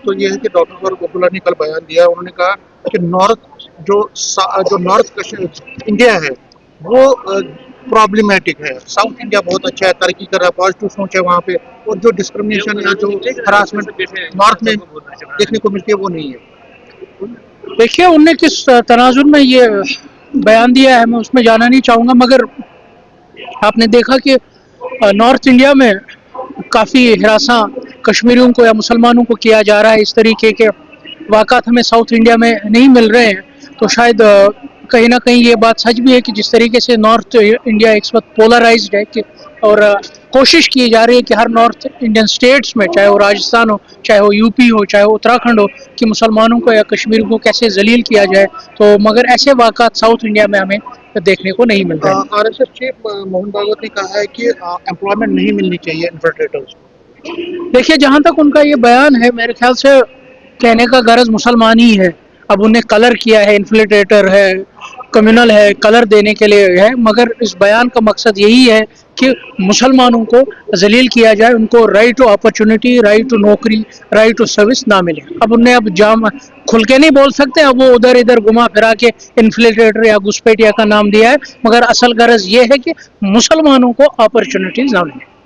تو یہ ہے کہ ڈاکٹر فاروق عبداللہ نے کل بیان دیا. انہوں نے کہا کہ نارتھ انڈیا ہے وہ پرابلمٹک ہے. ساؤتھ انڈیا بہت اچھا ہے, ترقی کر رہا ہے, پازیٹیو سوچ ہے وہاں پہ, اور جو ڈسکرمنیشن یا جو ہراسمنٹ نارتھ میں دیکھنے کو ملتی ہے وہ نہیں ہے. دیکھیے انہوں نے کس تناظر میں یہ بیان دیا ہے میں اس میں جانا نہیں چاہوں گا, مگر آپ نے دیکھا کہ نارتھ انڈیا میں کافی ہراساں کشمیریوں کو یا مسلمانوں کو کیا جا رہا ہے. اس طریقے کے واقعات ہمیں ساؤتھ انڈیا میں نہیں مل رہے ہیں. تو شاید کہیں نہ کہیں یہ بات سچ بھی ہے کہ جس طریقے سے نارتھ انڈیا اس وقت پولرائزڈ ہے کہ اور کوشش کی جا رہی ہے کہ ہر نارتھ انڈین اسٹیٹس میں, چاہے وہ راجستھان ہو, چاہے وہ یو پی ہو, چاہے وہ اتراکھنڈ ہو, کہ مسلمانوں کو یا کشمیر کو کیسے ذلیل کیا جائے. تو مگر ایسے واقعات ساؤتھ انڈیا میں ہمیں دیکھنے کو نہیں مل رہے. R S S chief Mohan Bhagwat نے کہا ہے کہ امپلائمنٹ نہیں ملنی چاہیے انفلٹریٹرز کو. دیکھیے جہاں تک ان کا یہ بیان ہے میرے خیال سے کہنے کا غرض مسلمان ہی ہے. اب انہیں کلر کیا ہے, انفلٹریٹر ہے, کمیونل ہے, کلر دینے کے لیے ہے, مگر اس بیان کا مقصد یہی ہے کہ مسلمانوں کو ذلیل کیا جائے, ان کو right to opportunity, right to نوکری, رائٹ ٹو سروس نہ ملے. اب انہیں اب جام کھل کے نہیں بول سکتے, اب وہ ادھر ادھر گھما پھرا کے انفلٹریٹر یا گھسپیٹیا کا نام دیا ہے, مگر اصل غرض یہ ہے کہ مسلمانوں کو اپرچونٹیز نہ ملے.